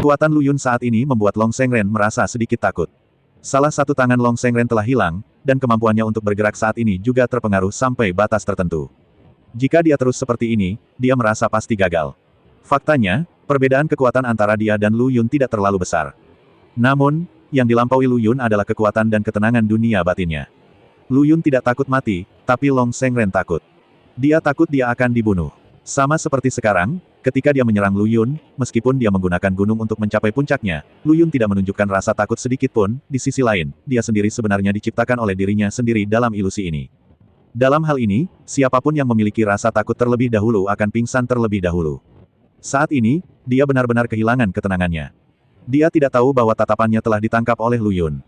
Kekuatan Lu Yun saat ini membuat Long Shengren merasa sedikit takut. Salah satu tangan Long Shengren telah hilang, dan kemampuannya untuk bergerak saat ini juga terpengaruh sampai batas tertentu. Jika dia terus seperti ini, dia merasa pasti gagal. Faktanya, perbedaan kekuatan antara dia dan Lu Yun tidak terlalu besar. Namun, yang dilampaui Lu Yun adalah kekuatan dan ketenangan dunia batinnya. Lu Yun tidak takut mati, tapi Long Shengren takut. Dia takut dia akan dibunuh. Sama seperti sekarang, ketika dia menyerang Lu Yun, meskipun dia menggunakan gunung untuk mencapai puncaknya, Lu Yun tidak menunjukkan rasa takut sedikit pun. Di sisi lain, dia sendiri sebenarnya diciptakan oleh dirinya sendiri dalam ilusi ini. Dalam hal ini, siapapun yang memiliki rasa takut terlebih dahulu akan pingsan terlebih dahulu. Saat ini, dia benar-benar kehilangan ketenangannya. Dia tidak tahu bahwa tatapannya telah ditangkap oleh Lu Yun.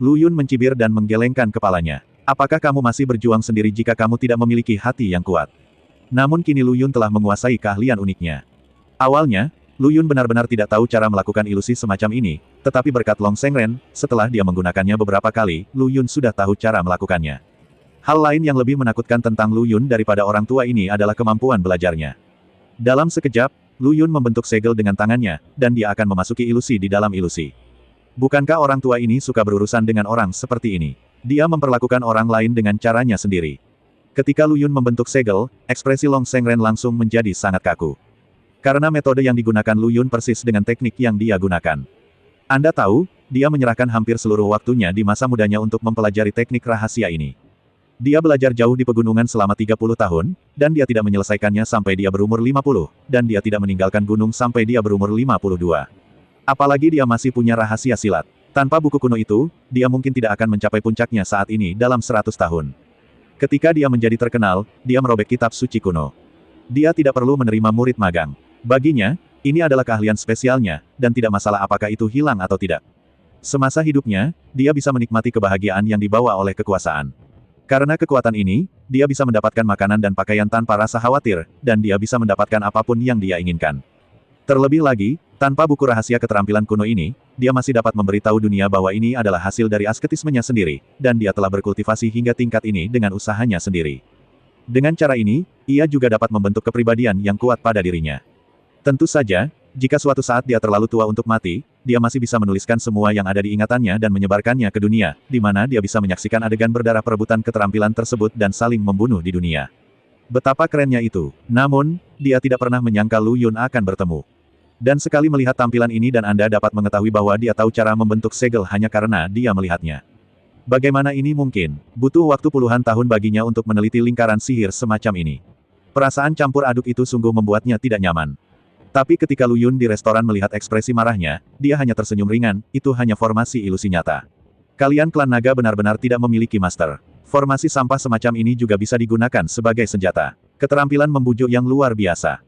Lu Yun mencibir dan menggelengkan kepalanya. Apakah kamu masih berjuang sendiri jika kamu tidak memiliki hati yang kuat? Namun kini Lu Yun telah menguasai keahlian uniknya. Awalnya, Lu Yun benar-benar tidak tahu cara melakukan ilusi semacam ini, tetapi berkat Long Shengren, setelah dia menggunakannya beberapa kali, Lu Yun sudah tahu cara melakukannya. Hal lain yang lebih menakutkan tentang Lu Yun daripada orang tua ini adalah kemampuan belajarnya. Dalam sekejap, Lu Yun membentuk segel dengan tangannya, dan dia akan memasuki ilusi di dalam ilusi. Bukankah orang tua ini suka berurusan dengan orang seperti ini? Dia memperlakukan orang lain dengan caranya sendiri. Ketika Lu Yun membentuk segel, ekspresi Long Shengren langsung menjadi sangat kaku. Karena metode yang digunakan Lu Yun persis dengan teknik yang dia gunakan. Anda tahu, dia menyerahkan hampir seluruh waktunya di masa mudanya untuk mempelajari teknik rahasia ini. Dia belajar jauh di pegunungan selama 30 tahun, dan dia tidak menyelesaikannya sampai dia berumur 50, dan dia tidak meninggalkan gunung sampai dia berumur 52. Apalagi dia masih punya rahasia silat. Tanpa buku kuno itu, dia mungkin tidak akan mencapai puncaknya saat ini dalam 100 tahun. Ketika dia menjadi terkenal, dia merobek kitab suci kuno. Dia tidak perlu menerima murid magang. Baginya, ini adalah keahlian spesialnya, dan tidak masalah apakah itu hilang atau tidak. Semasa hidupnya, dia bisa menikmati kebahagiaan yang dibawa oleh kekuasaan. Karena kekuatan ini, dia bisa mendapatkan makanan dan pakaian tanpa rasa khawatir, dan dia bisa mendapatkan apapun yang dia inginkan. Terlebih lagi, tanpa buku rahasia keterampilan kuno ini, dia masih dapat memberitahu dunia bahwa ini adalah hasil dari asketismenya sendiri, dan dia telah berkultivasi hingga tingkat ini dengan usahanya sendiri. Dengan cara ini, ia juga dapat membentuk kepribadian yang kuat pada dirinya. Tentu saja, jika suatu saat dia terlalu tua untuk mati, dia masih bisa menuliskan semua yang ada di ingatannya dan menyebarkannya ke dunia, di mana dia bisa menyaksikan adegan berdarah perebutan keterampilan tersebut dan saling membunuh di dunia. Betapa kerennya itu. Namun, dia tidak pernah menyangka Lu Yun akan bertemu. Dan sekali melihat tampilan ini dan Anda dapat mengetahui bahwa dia tahu cara membentuk segel hanya karena dia melihatnya. Bagaimana ini mungkin? Butuh waktu puluhan tahun baginya untuk meneliti lingkaran sihir semacam ini. Perasaan campur aduk itu sungguh membuatnya tidak nyaman. Tapi ketika Lu Yun di restoran melihat ekspresi marahnya, dia hanya tersenyum ringan, itu hanya formasi ilusi nyata. Kalian klan naga benar-benar tidak memiliki master. Formasi sampah semacam ini juga bisa digunakan sebagai senjata. Keterampilan membujuk yang luar biasa.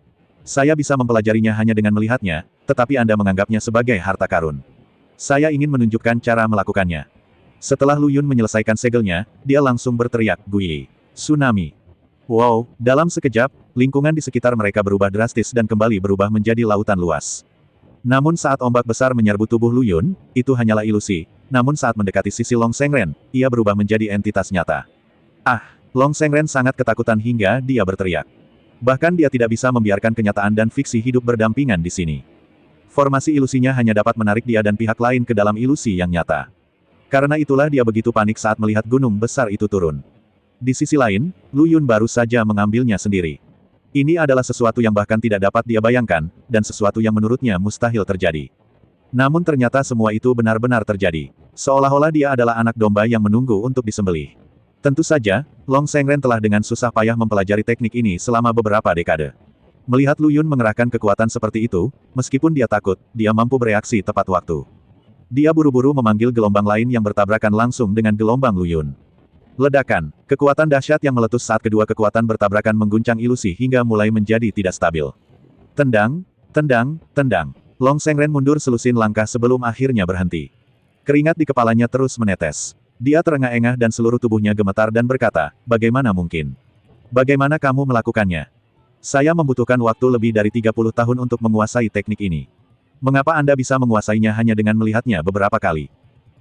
Saya bisa mempelajarinya hanya dengan melihatnya, tetapi Anda menganggapnya sebagai harta karun. Saya ingin menunjukkan cara melakukannya. Setelah Lu Yun menyelesaikan segelnya, dia langsung berteriak, "Gui! Tsunami!" Wow, dalam sekejap, lingkungan di sekitar mereka berubah drastis dan kembali berubah menjadi lautan luas. Namun saat ombak besar menyerbu tubuh Lu Yun, itu hanyalah ilusi, namun saat mendekati sisi Long Shengren, ia berubah menjadi entitas nyata. Long Shengren sangat ketakutan hingga dia berteriak. Bahkan dia tidak bisa membiarkan kenyataan dan fiksi hidup berdampingan di sini. Formasi ilusinya hanya dapat menarik dia dan pihak lain ke dalam ilusi yang nyata. Karena itulah dia begitu panik saat melihat gunung besar itu turun. Di sisi lain, Lu Yun baru saja mengambilnya sendiri. Ini adalah sesuatu yang bahkan tidak dapat dia bayangkan, dan sesuatu yang menurutnya mustahil terjadi. Namun ternyata semua itu benar-benar terjadi. Seolah-olah dia adalah anak domba yang menunggu untuk disembelih. Tentu saja, Long Shengren telah dengan susah payah mempelajari teknik ini selama beberapa dekade. Melihat Lu Yun mengerahkan kekuatan seperti itu, meskipun dia takut, dia mampu bereaksi tepat waktu. Dia buru-buru memanggil gelombang lain yang bertabrakan langsung dengan gelombang Lu Yun. Ledakan, kekuatan dahsyat yang meletus saat kedua kekuatan bertabrakan mengguncang ilusi hingga mulai menjadi tidak stabil. Tendang, tendang, tendang. Long Shengren mundur selusin langkah sebelum akhirnya berhenti. Keringat di kepalanya terus menetes. Dia terengah-engah dan seluruh tubuhnya gemetar dan berkata, "Bagaimana mungkin? Bagaimana kamu melakukannya? Saya membutuhkan waktu lebih dari 30 tahun untuk menguasai teknik ini. Mengapa Anda bisa menguasainya hanya dengan melihatnya beberapa kali?"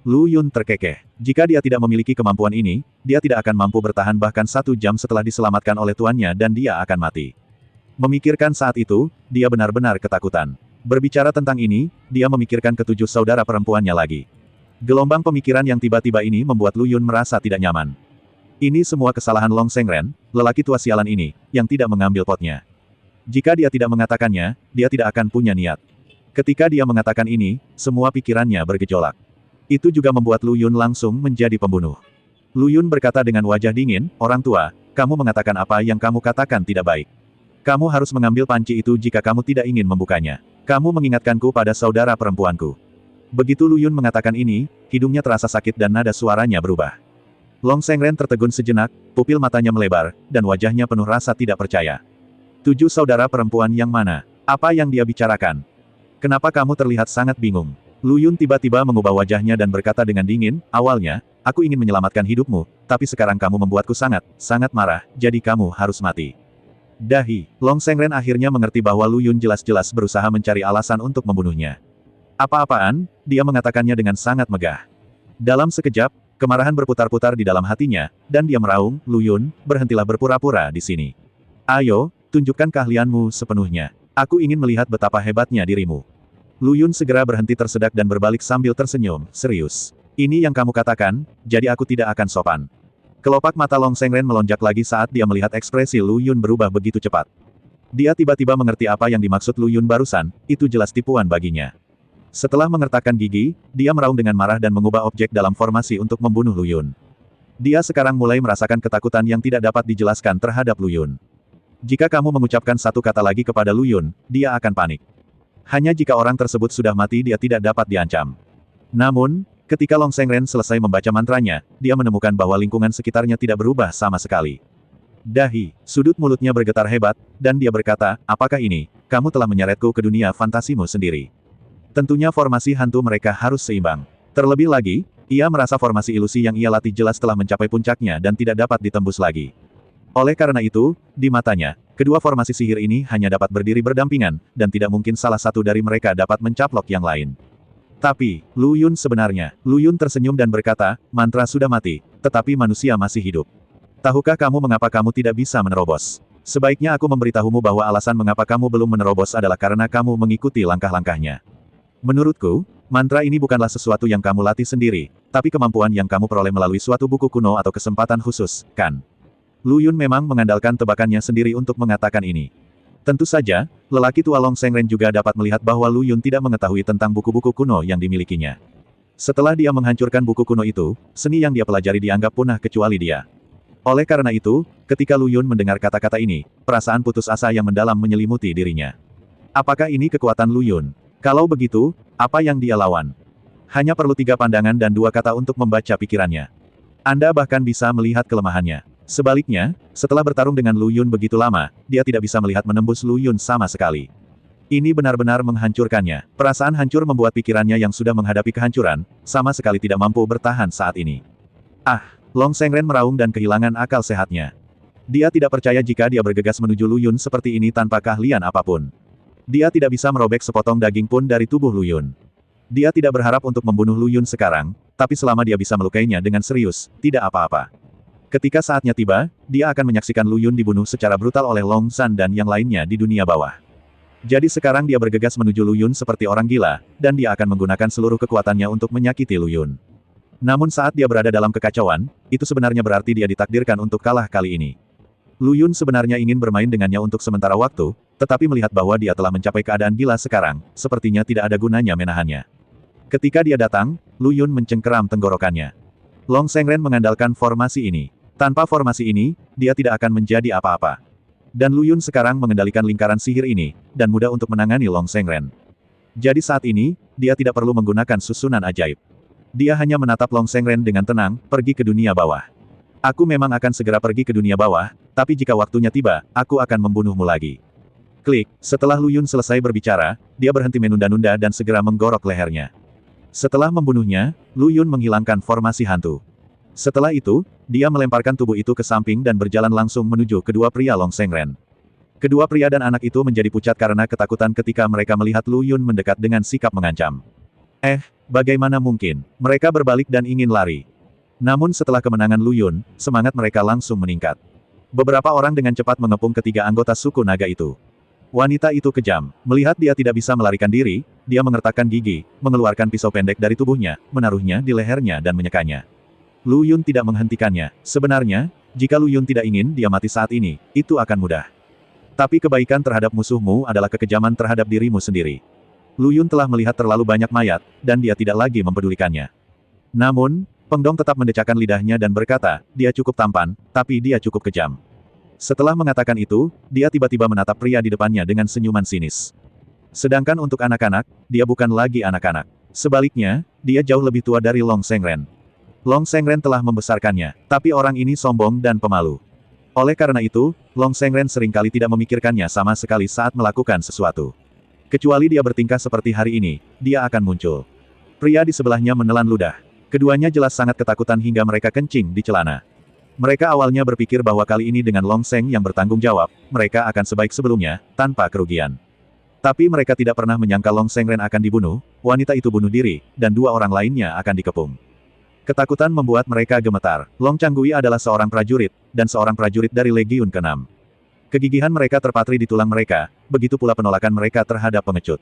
Lu Yun terkekeh. Jika dia tidak memiliki kemampuan ini, dia tidak akan mampu bertahan bahkan 1 jam setelah diselamatkan oleh tuannya dan dia akan mati. Memikirkan saat itu, dia benar-benar ketakutan. Berbicara tentang ini, dia memikirkan ketujuh saudara perempuannya lagi. Gelombang pemikiran yang tiba-tiba ini membuat Lu Yun merasa tidak nyaman. Ini semua kesalahan Long Sengren, lelaki tua sialan ini, yang tidak mengambil potnya. Jika dia tidak mengatakannya, dia tidak akan punya niat. Ketika dia mengatakan ini, semua pikirannya bergejolak. Itu juga membuat Lu Yun langsung menjadi pembunuh. Lu Yun berkata dengan wajah dingin, "Orang tua, kamu mengatakan apa yang kamu katakan tidak baik. Kamu harus mengambil panci itu jika kamu tidak ingin membukanya. Kamu mengingatkanku pada saudara perempuanku." Begitu Lu Yun mengatakan ini, hidungnya terasa sakit dan nada suaranya berubah. Long Sengren tertegun sejenak, pupil matanya melebar, dan wajahnya penuh rasa tidak percaya. 7 saudara perempuan yang mana? Apa yang dia bicarakan? Kenapa kamu terlihat sangat bingung? Lu Yun tiba-tiba mengubah wajahnya dan berkata dengan dingin, "Awalnya, aku ingin menyelamatkan hidupmu, tapi sekarang kamu membuatku sangat, sangat marah, jadi kamu harus mati." Dahi, Long Sengren akhirnya mengerti bahwa Lu Yun jelas-jelas berusaha mencari alasan untuk membunuhnya. Apa-apaan, dia mengatakannya dengan sangat megah. Dalam sekejap, kemarahan berputar-putar di dalam hatinya, dan dia meraung, "Lu Yun, berhentilah berpura-pura di sini. Ayo, tunjukkan keahlianmu sepenuhnya. Aku ingin melihat betapa hebatnya dirimu." Lu Yun segera berhenti tersedak dan berbalik sambil tersenyum, "Serius? Ini yang kamu katakan, jadi aku tidak akan sopan." Kelopak mata Long Sengren melonjak lagi saat dia melihat ekspresi Lu Yun berubah begitu cepat. Dia tiba-tiba mengerti apa yang dimaksud Lu Yun barusan, itu jelas tipuan baginya. Setelah mengertakkan gigi, dia meraung dengan marah dan mengubah objek dalam formasi untuk membunuh Lu Yun. Dia sekarang mulai merasakan ketakutan yang tidak dapat dijelaskan terhadap Lu Yun. Jika kamu mengucapkan satu kata lagi kepada Lu Yun, dia akan panik. Hanya jika orang tersebut sudah mati dia tidak dapat diancam. Namun, ketika Long Sengren selesai membaca mantranya, dia menemukan bahwa lingkungan sekitarnya tidak berubah sama sekali. Dahi, sudut mulutnya bergetar hebat, dan dia berkata, "Apakah ini? Kamu telah menyeretku ke dunia fantasimu sendiri." Tentunya formasi hantu mereka harus seimbang. Terlebih lagi, ia merasa formasi ilusi yang ia latih jelas telah mencapai puncaknya dan tidak dapat ditembus lagi. Oleh karena itu, di matanya, kedua formasi sihir ini hanya dapat berdiri berdampingan, dan tidak mungkin salah satu dari mereka dapat mencaplok yang lain. Tapi, Lu Yun sebenarnya, Lu Yun tersenyum dan berkata, "Mantra sudah mati, tetapi manusia masih hidup. Tahukah kamu mengapa kamu tidak bisa menerobos? Sebaiknya aku memberitahumu bahwa alasan mengapa kamu belum menerobos adalah karena kamu mengikuti langkah-langkahnya. Menurutku, mantra ini bukanlah sesuatu yang kamu latih sendiri, tapi kemampuan yang kamu peroleh melalui suatu buku kuno atau kesempatan khusus, kan?" Lu Yun memang mengandalkan tebakannya sendiri untuk mengatakan ini. Tentu saja, lelaki tua Long Sengren juga dapat melihat bahwa Lu Yun tidak mengetahui tentang buku-buku kuno yang dimilikinya. Setelah dia menghancurkan buku kuno itu, seni yang dia pelajari dianggap punah kecuali dia. Oleh karena itu, ketika Lu Yun mendengar kata-kata ini, perasaan putus asa yang mendalam menyelimuti dirinya. Apakah ini kekuatan Lu Yun? Kalau begitu, apa yang dia lawan? Hanya perlu 3 pandangan dan 2 kata untuk membaca pikirannya. Anda bahkan bisa melihat kelemahannya. Sebaliknya, setelah bertarung dengan Lu Yun begitu lama, dia tidak bisa melihat menembus Lu Yun sama sekali. Ini benar-benar menghancurkannya. Perasaan hancur membuat pikirannya yang sudah menghadapi kehancuran, sama sekali tidak mampu bertahan saat ini. Long Sengren meraung dan kehilangan akal sehatnya. Dia tidak percaya jika dia bergegas menuju Lu Yun seperti ini tanpa keahlian apapun. Dia tidak bisa merobek sepotong daging pun dari tubuh Lu Yun. Dia tidak berharap untuk membunuh Lu Yun sekarang, tapi selama dia bisa melukainya dengan serius, tidak apa-apa. Ketika saatnya tiba, dia akan menyaksikan Lu Yun dibunuh secara brutal oleh Long San dan yang lainnya di dunia bawah. Jadi sekarang dia bergegas menuju Lu Yun seperti orang gila, dan dia akan menggunakan seluruh kekuatannya untuk menyakiti Lu Yun. Namun saat dia berada dalam kekacauan, itu sebenarnya berarti dia ditakdirkan untuk kalah kali ini. Lu Yun sebenarnya ingin bermain dengannya untuk sementara waktu, tetapi melihat bahwa dia telah mencapai keadaan gila sekarang, sepertinya tidak ada gunanya menahannya. Ketika dia datang, Lu Yun mencengkeram tenggorokannya. Long Sengren mengandalkan formasi ini. Tanpa formasi ini, dia tidak akan menjadi apa-apa. Dan Lu Yun sekarang mengendalikan lingkaran sihir ini, dan mudah untuk menangani Long Sengren. Jadi saat ini, dia tidak perlu menggunakan susunan ajaib. Dia hanya menatap Long Sengren dengan tenang, pergi ke dunia bawah. Aku memang akan segera pergi ke dunia bawah, tapi jika waktunya tiba, aku akan membunuhmu lagi. Klik, setelah Lu Yun selesai berbicara, dia berhenti menunda-nunda dan segera menggorok lehernya. Setelah membunuhnya, Lu Yun menghilangkan formasi hantu. Setelah itu, dia melemparkan tubuh itu ke samping dan berjalan langsung menuju kedua pria Long Sengren. Kedua pria dan anak itu menjadi pucat karena ketakutan ketika mereka melihat Lu Yun mendekat dengan sikap mengancam. Bagaimana mungkin? Mereka berbalik dan ingin lari. Namun setelah kemenangan Lu Yun, semangat mereka langsung meningkat. Beberapa orang dengan cepat mengepung ketiga anggota suku naga itu. Wanita itu kejam. Melihat dia tidak bisa melarikan diri, dia mengertakkan gigi, mengeluarkan pisau pendek dari tubuhnya, menaruhnya di lehernya dan menyekanya. Lu Yun tidak menghentikannya. Sebenarnya, jika Lu Yun tidak ingin dia mati saat ini, itu akan mudah. Tapi kebaikan terhadap musuhmu adalah kekejaman terhadap dirimu sendiri. Lu Yun telah melihat terlalu banyak mayat, dan dia tidak lagi mempedulikannya. Namun, Peng Dong tetap mendecakkan lidahnya dan berkata, dia cukup tampan, tapi dia cukup kejam. Setelah mengatakan itu, dia tiba-tiba menatap pria di depannya dengan senyuman sinis. Sedangkan untuk anak-anak, dia bukan lagi anak-anak. Sebaliknya, dia jauh lebih tua dari Long Sengren. Long Sengren telah membesarkannya, tapi orang ini sombong dan pemalu. Oleh karena itu, Long Sengren seringkali tidak memikirkannya sama sekali saat melakukan sesuatu. Kecuali dia bertingkah seperti hari ini, dia akan muncul. Pria di sebelahnya menelan ludah. Keduanya jelas sangat ketakutan hingga mereka kencing di celana. Mereka awalnya berpikir bahwa kali ini dengan Long Seng yang bertanggung jawab, mereka akan sebaik sebelumnya, tanpa kerugian. Tapi mereka tidak pernah menyangka Long Sengren akan dibunuh, wanita itu bunuh diri, dan dua orang lainnya akan dikepung. Ketakutan membuat mereka gemetar. Long Changgui adalah seorang prajurit, dan seorang prajurit dari Legiun ke-6. Kegigihan mereka terpatri di tulang mereka, begitu pula penolakan mereka terhadap pengecut.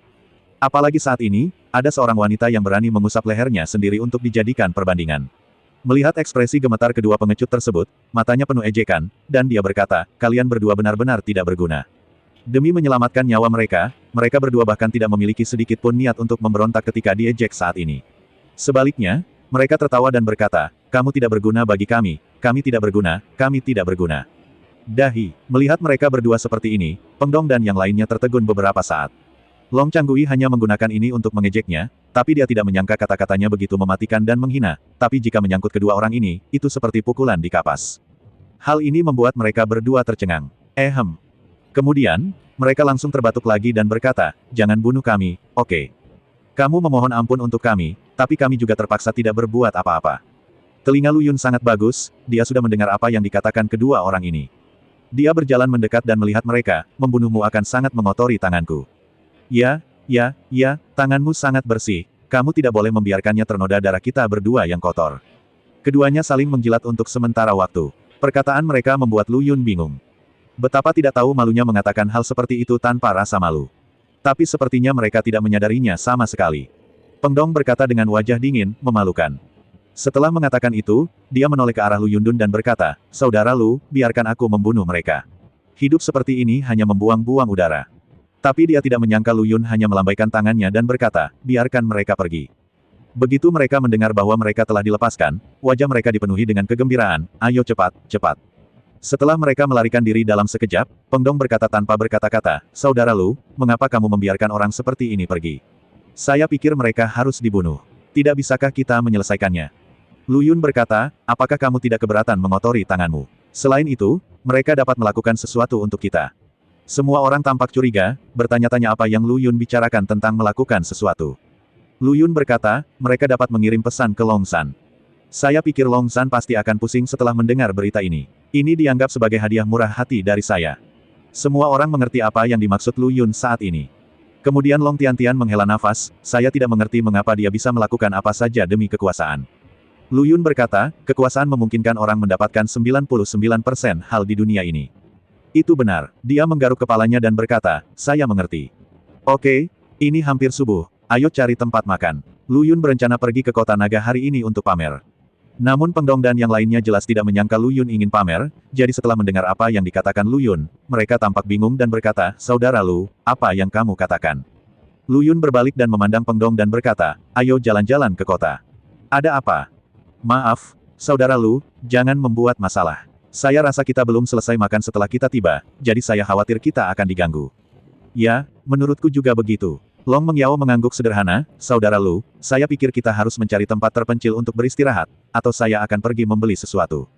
Apalagi saat ini, ada seorang wanita yang berani mengusap lehernya sendiri untuk dijadikan perbandingan. Melihat ekspresi gemetar kedua pengecut tersebut, matanya penuh ejekan, dan dia berkata, kalian berdua benar-benar tidak berguna. Demi menyelamatkan nyawa mereka, mereka berdua bahkan tidak memiliki sedikit pun niat untuk memberontak ketika diejek saat ini. Sebaliknya, mereka tertawa dan berkata, kamu tidak berguna bagi kami tidak berguna, kami tidak berguna. Dahi, melihat mereka berdua seperti ini, Peng Dong dan yang lainnya tertegun beberapa saat. Long Changgui hanya menggunakan ini untuk mengejeknya, tapi dia tidak menyangka kata-katanya begitu mematikan dan menghina, tapi jika menyangkut kedua orang ini, itu seperti pukulan di kapas. Hal ini membuat mereka berdua tercengang. Kemudian, mereka langsung terbatuk lagi dan berkata, jangan bunuh kami, oke. Kamu memohon ampun untuk kami, tapi kami juga terpaksa tidak berbuat apa-apa. Telinga Lu Yun sangat bagus, dia sudah mendengar apa yang dikatakan kedua orang ini. Dia berjalan mendekat dan melihat mereka, membunuhmu akan sangat mengotori tanganku. Ya, tanganmu sangat bersih, kamu tidak boleh membiarkannya ternoda darah kita berdua yang kotor. Keduanya saling menjilat untuk sementara waktu. Perkataan mereka membuat Lu Yun bingung. Betapa tidak tahu malunya mengatakan hal seperti itu tanpa rasa malu. Tapi sepertinya mereka tidak menyadarinya sama sekali. Peng Dong berkata dengan wajah dingin, memalukan. Setelah mengatakan itu, dia menoleh ke arah Lu Yundun dan berkata, saudara Lu, biarkan aku membunuh mereka. Hidup seperti ini hanya membuang-buang udara. Tapi dia tidak menyangka Lu Yun hanya melambaikan tangannya dan berkata, biarkan mereka pergi. Begitu mereka mendengar bahwa mereka telah dilepaskan, wajah mereka dipenuhi dengan kegembiraan, ayo cepat, cepat. Setelah mereka melarikan diri dalam sekejap, Peng Dong berkata tanpa berkata-kata, saudara Lu, mengapa kamu membiarkan orang seperti ini pergi? Saya pikir mereka harus dibunuh. Tidak bisakah kita menyelesaikannya? Lu Yun berkata, apakah kamu tidak keberatan mengotori tanganmu? Selain itu, mereka dapat melakukan sesuatu untuk kita. Semua orang tampak curiga, bertanya-tanya apa yang Lu Yun bicarakan tentang melakukan sesuatu. Lu Yun berkata, mereka dapat mengirim pesan ke Long San. Saya pikir Long San pasti akan pusing setelah mendengar berita ini. Ini dianggap sebagai hadiah murah hati dari saya. Semua orang mengerti apa yang dimaksud Lu Yun saat ini. Kemudian Long Tiantian menghela nafas, saya tidak mengerti mengapa dia bisa melakukan apa saja demi kekuasaan. Lu Yun berkata, kekuasaan memungkinkan orang mendapatkan 99% hal di dunia ini. Itu benar, dia menggaruk kepalanya dan berkata, saya mengerti. Oke, ini hampir subuh, ayo cari tempat makan. Lu Yun berencana pergi ke kota naga hari ini untuk pamer. Namun Peng Dong dan yang lainnya jelas tidak menyangka Lu Yun ingin pamer, jadi setelah mendengar apa yang dikatakan Lu Yun, mereka tampak bingung dan berkata, saudara Lu, apa yang kamu katakan? Lu Yun berbalik dan memandang Peng Dong dan berkata, ayo jalan-jalan ke kota. Ada apa? Maaf, saudara Lu, jangan membuat masalah. Saya rasa kita belum selesai makan setelah kita tiba, jadi saya khawatir kita akan diganggu. Ya, menurutku juga begitu. Long Mengyao mengangguk sederhana, saudara Lu, saya pikir kita harus mencari tempat terpencil untuk beristirahat, atau saya akan pergi membeli sesuatu.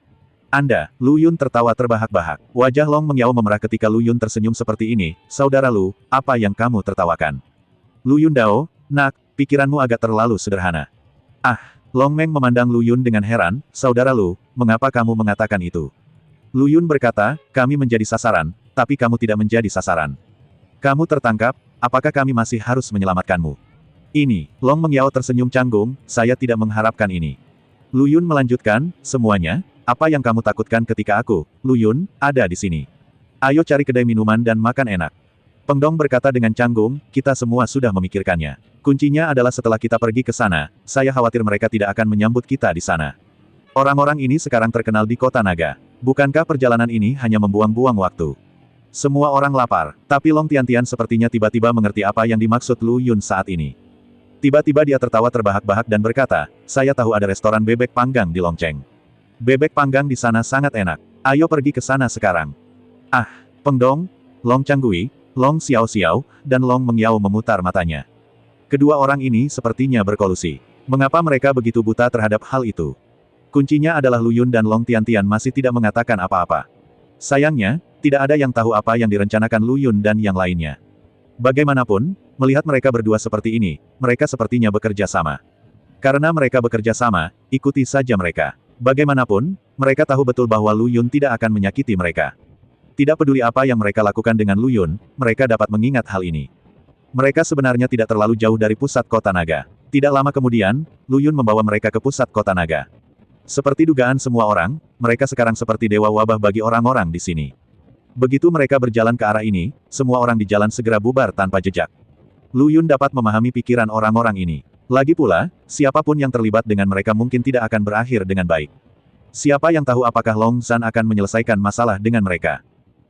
Anda, Lu Yun tertawa terbahak-bahak. Wajah Long Mengyao memerah ketika Lu Yun tersenyum seperti ini, saudara Lu, apa yang kamu tertawakan? Lu Yun Dao, nak, pikiranmu agak terlalu sederhana. Long Meng memandang Lu Yun dengan heran, saudara Lu, mengapa kamu mengatakan itu? Lu Yun berkata, kami menjadi sasaran, tapi kamu tidak menjadi sasaran. Kamu tertangkap, apakah kami masih harus menyelamatkanmu? Ini, Long Mengyao tersenyum canggung, saya tidak mengharapkan ini. Lu Yun melanjutkan, semuanya, apa yang kamu takutkan ketika aku, Lu Yun, ada di sini. Ayo cari kedai minuman dan makan enak. Peng Dong berkata dengan canggung, kita semua sudah memikirkannya. Kuncinya adalah setelah kita pergi ke sana, saya khawatir mereka tidak akan menyambut kita di sana. Orang-orang ini sekarang terkenal di kota naga. Bukankah perjalanan ini hanya membuang-buang waktu? Semua orang lapar, tapi Long Tiantian sepertinya tiba-tiba mengerti apa yang dimaksud Lu Yun saat ini. Tiba-tiba dia tertawa terbahak-bahak dan berkata, saya tahu ada restoran bebek panggang di Longcheng. Bebek panggang di sana sangat enak. Ayo pergi ke sana sekarang. Ah, Peng Dong, Long Changgui, Long Xiao Xiao, dan Long Mengyao memutar matanya. Kedua orang ini sepertinya berkolusi. Mengapa mereka begitu buta terhadap hal itu? Kuncinya adalah Lu Yun dan Long Tiantian masih tidak mengatakan apa-apa. Sayangnya, tidak ada yang tahu apa yang direncanakan Lu Yun dan yang lainnya. Bagaimanapun, melihat mereka berdua seperti ini, mereka sepertinya bekerja sama. Karena mereka bekerja sama, ikuti saja mereka. Bagaimanapun, mereka tahu betul bahwa Lu Yun tidak akan menyakiti mereka. Tidak peduli apa yang mereka lakukan dengan Lu Yun, mereka dapat mengingat hal ini. Mereka sebenarnya tidak terlalu jauh dari pusat kota naga. Tidak lama kemudian, Lu Yun membawa mereka ke pusat kota naga. Seperti dugaan semua orang, mereka sekarang seperti dewa wabah bagi orang-orang di sini. Begitu mereka berjalan ke arah ini, semua orang di jalan segera bubar tanpa jejak. Lu Yun dapat memahami pikiran orang-orang ini. Lagi pula, siapapun yang terlibat dengan mereka mungkin tidak akan berakhir dengan baik. Siapa yang tahu apakah Long Zhan akan menyelesaikan masalah dengan mereka?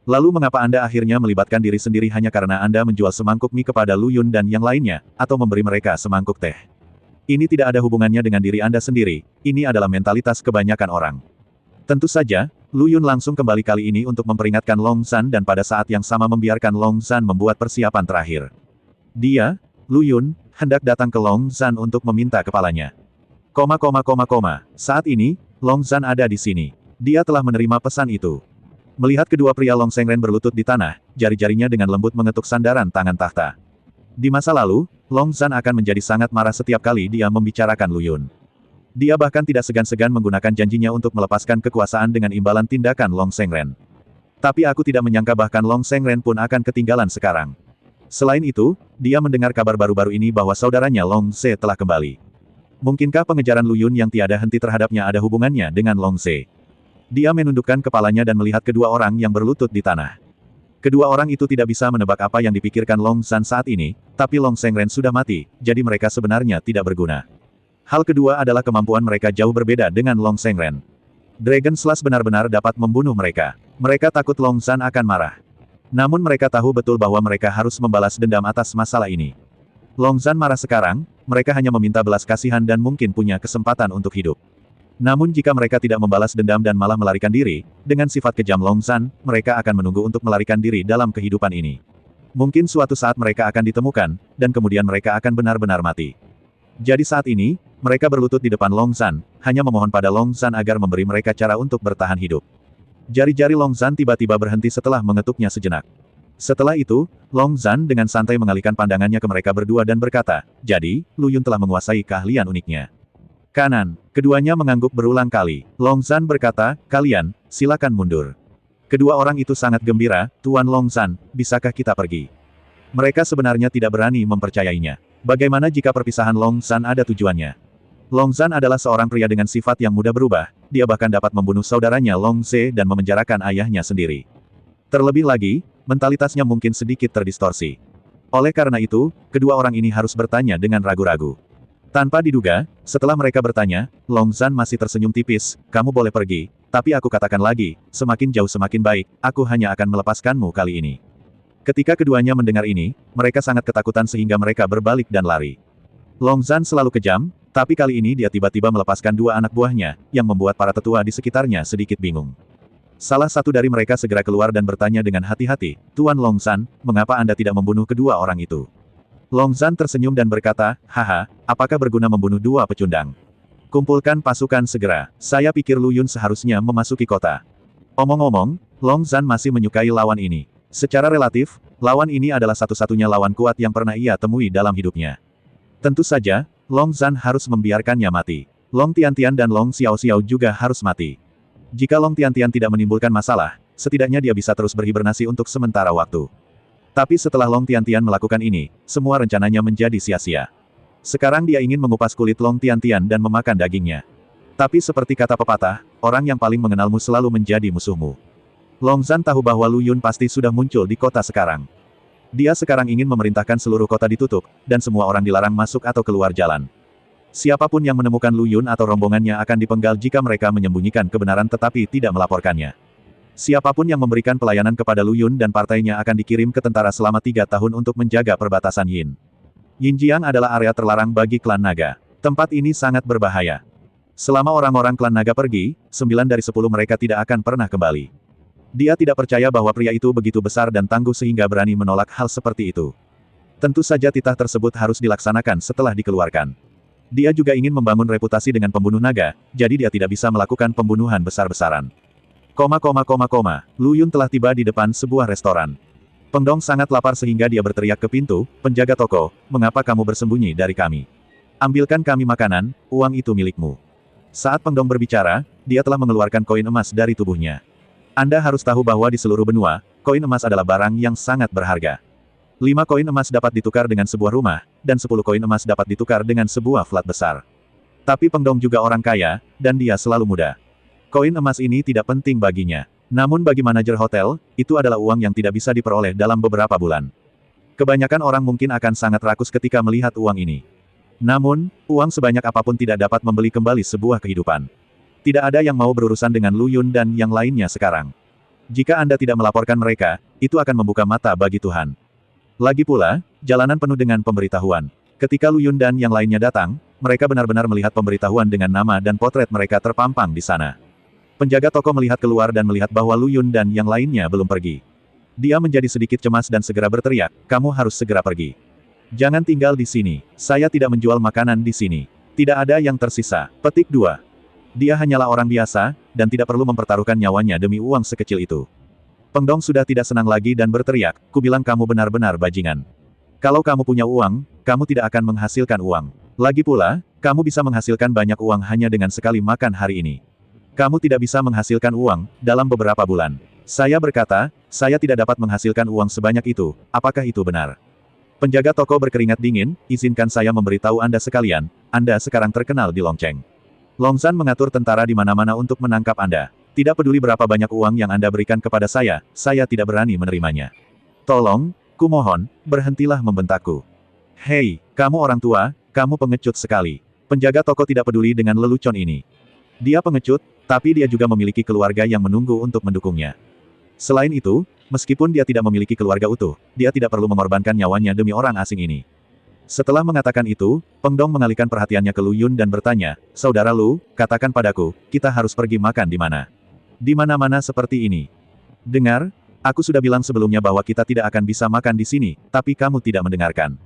Lalu mengapa Anda akhirnya melibatkan diri sendiri hanya karena Anda menjual semangkuk mie kepada Lu Yun dan yang lainnya, atau memberi mereka semangkuk teh? Ini tidak ada hubungannya dengan diri Anda sendiri, ini adalah mentalitas kebanyakan orang. Tentu saja, Lu Yun langsung kembali kali ini untuk memperingatkan Long Zhan dan pada saat yang sama membiarkan Long Zhan membuat persiapan terakhir. Dia, Lu Yun, hendak datang ke Long Zhan untuk meminta kepalanya. Saat ini, Long Zhan ada di sini. Dia telah menerima pesan itu. Melihat kedua pria Long Shengren berlutut di tanah, jari-jarinya dengan lembut mengetuk sandaran tangan tahta. Di masa lalu, Long Zhan akan menjadi sangat marah setiap kali dia membicarakan Lu Yun. Dia bahkan tidak segan-segan menggunakan janjinya untuk melepaskan kekuasaan dengan imbalan tindakan Long Shengren. Tapi aku tidak menyangka bahkan Long Shengren pun akan ketinggalan sekarang. Selain itu, dia mendengar kabar baru-baru ini bahwa saudaranya Long Ze telah kembali. Mungkinkah pengejaran Lu Yun yang tiada henti terhadapnya ada hubungannya dengan Long Ze? Dia menundukkan kepalanya dan melihat kedua orang yang berlutut di tanah. Kedua orang itu tidak bisa menebak apa yang dipikirkan Long Zhan saat ini, tapi Long Shengren sudah mati, jadi mereka sebenarnya tidak berguna. Hal kedua adalah kemampuan mereka jauh berbeda dengan Long Shengren. Dragon Slash benar-benar dapat membunuh mereka. Mereka takut Long Zhan akan marah. Namun mereka tahu betul bahwa mereka harus membalas dendam atas masalah ini. Long Zhan marah sekarang, mereka hanya meminta belas kasihan dan mungkin punya kesempatan untuk hidup. Namun jika mereka tidak membalas dendam dan malah melarikan diri, dengan sifat kejam Long Zhan, mereka akan menunggu untuk melarikan diri dalam kehidupan ini. Mungkin suatu saat mereka akan ditemukan, dan kemudian mereka akan benar-benar mati. Jadi saat ini, mereka berlutut di depan Long Zhan, hanya memohon pada Long Zhan agar memberi mereka cara untuk bertahan hidup. Jari-jari Long Zhan tiba-tiba berhenti setelah mengetuknya sejenak. Setelah itu, Long Zhan dengan santai mengalihkan pandangannya ke mereka berdua dan berkata, jadi, Lu Yun telah menguasai keahlian uniknya. Kanan, keduanya mengangguk berulang kali. Long Zhan berkata, kalian, silakan mundur. Kedua orang itu sangat gembira, Tuan Long Zhan, bisakah kita pergi? Mereka sebenarnya tidak berani mempercayainya. Bagaimana jika perpisahan Long Zhan ada tujuannya? Long Zhan adalah seorang pria dengan sifat yang mudah berubah, dia bahkan dapat membunuh saudaranya Long Ze dan memenjarakan ayahnya sendiri. Terlebih lagi, mentalitasnya mungkin sedikit terdistorsi. Oleh karena itu, kedua orang ini harus bertanya dengan ragu-ragu. Tanpa diduga, setelah mereka bertanya, Long Zhan masih tersenyum tipis, kamu boleh pergi, tapi aku katakan lagi, semakin jauh semakin baik, aku hanya akan melepaskanmu kali ini. Ketika keduanya mendengar ini, mereka sangat ketakutan sehingga mereka berbalik dan lari. Long Zhan selalu kejam, tapi kali ini dia tiba-tiba melepaskan dua anak buahnya, yang membuat para tetua di sekitarnya sedikit bingung. Salah satu dari mereka segera keluar dan bertanya dengan hati-hati, Tuan Long Zhan, mengapa Anda tidak membunuh kedua orang itu? Long Zhan tersenyum dan berkata, haha, apakah berguna membunuh dua pecundang? Kumpulkan pasukan segera, saya pikir Lu Yun seharusnya memasuki kota. Omong-omong, Long Zhan masih menyukai lawan ini. Secara relatif, lawan ini adalah satu-satunya lawan kuat yang pernah ia temui dalam hidupnya. Tentu saja, Long Zhan harus membiarkannya mati. Long Tiantian dan Long Xiao Xiao juga harus mati. Jika Long Tiantian tidak menimbulkan masalah, setidaknya dia bisa terus berhibernasi untuk sementara waktu. Tapi setelah Long Tiantian melakukan ini, semua rencananya menjadi sia-sia. Sekarang dia ingin mengupas kulit Long Tiantian dan memakan dagingnya. Tapi seperti kata pepatah, orang yang paling mengenalmu selalu menjadi musuhmu. Long Zhan tahu bahwa Lu Yun pasti sudah muncul di kota sekarang. Dia sekarang ingin memerintahkan seluruh kota ditutup, dan semua orang dilarang masuk atau keluar jalan. Siapapun yang menemukan Lu Yun atau rombongannya akan dipenggal jika mereka menyembunyikan kebenaran tetapi tidak melaporkannya. Siapapun yang memberikan pelayanan kepada Lu Yun dan partainya akan dikirim ke tentara selama 3 tahun untuk menjaga perbatasan Yin. Yinjiang adalah area terlarang bagi klan naga. Tempat ini sangat berbahaya. Selama orang-orang klan naga pergi, 9 dari 10 mereka tidak akan pernah kembali. Dia tidak percaya bahwa pria itu begitu besar dan tangguh sehingga berani menolak hal seperti itu. Tentu saja titah tersebut harus dilaksanakan setelah dikeluarkan. Dia juga ingin membangun reputasi dengan pembunuh naga, jadi dia tidak bisa melakukan pembunuhan besar-besaran. Lu Yun telah tiba di depan sebuah restoran. Peng Dong sangat lapar sehingga dia berteriak ke pintu, penjaga toko, mengapa kamu bersembunyi dari kami? Ambilkan kami makanan, uang itu milikmu. Saat Peng Dong berbicara, dia telah mengeluarkan koin emas dari tubuhnya. Anda harus tahu bahwa di seluruh benua, koin emas adalah barang yang sangat berharga. 5 koin emas dapat ditukar dengan sebuah rumah, dan 10 koin emas dapat ditukar dengan sebuah flat besar. Tapi Peng Dong juga orang kaya, dan dia selalu muda. Koin emas ini tidak penting baginya. Namun bagi manajer hotel, itu adalah uang yang tidak bisa diperoleh dalam beberapa bulan. Kebanyakan orang mungkin akan sangat rakus ketika melihat uang ini. Namun, uang sebanyak apapun tidak dapat membeli kembali sebuah kehidupan. Tidak ada yang mau berurusan dengan Lu Yun dan yang lainnya sekarang. Jika Anda tidak melaporkan mereka, itu akan membuka mata bagi Tuhan. Lagi pula, jalanan penuh dengan pemberitahuan. Ketika Lu Yun dan yang lainnya datang, mereka benar-benar melihat pemberitahuan dengan nama dan potret mereka terpampang di sana. Penjaga toko melihat keluar dan melihat bahwa Lu Yun dan yang lainnya belum pergi. Dia menjadi sedikit cemas dan segera berteriak, kamu harus segera pergi. Jangan tinggal di sini. Saya tidak menjual makanan di sini. Tidak ada yang tersisa. Petik 2. Dia hanyalah orang biasa, dan tidak perlu mempertaruhkan nyawanya demi uang sekecil itu. Peng Dong sudah tidak senang lagi dan berteriak, ku bilang kamu benar-benar bajingan. Kalau kamu punya uang, kamu tidak akan menghasilkan uang. Lagi pula, kamu bisa menghasilkan banyak uang hanya dengan sekali makan hari ini. Kamu tidak bisa menghasilkan uang dalam beberapa bulan. Saya berkata, saya tidak dapat menghasilkan uang sebanyak itu, apakah itu benar? Penjaga toko berkeringat dingin, izinkan saya memberitahu Anda sekalian, Anda sekarang terkenal di Longcheng. Longzhan mengatur tentara di mana-mana untuk menangkap Anda. Tidak peduli berapa banyak uang yang Anda berikan kepada saya tidak berani menerimanya. Tolong, kumohon, berhentilah membentakku. Hei, kamu orang tua, kamu pengecut sekali. Penjaga toko tidak peduli dengan lelucon ini. Dia pengecut, tapi dia juga memiliki keluarga yang menunggu untuk mendukungnya. Selain itu, meskipun dia tidak memiliki keluarga utuh, dia tidak perlu mengorbankan nyawanya demi orang asing ini. Setelah mengatakan itu, Peng Dong mengalihkan perhatiannya ke Lu Yun dan bertanya, Saudara Lu, katakan padaku, kita harus pergi makan di mana? Di mana-mana seperti ini. Dengar, aku sudah bilang sebelumnya bahwa kita tidak akan bisa makan di sini, tapi kamu tidak mendengarkan.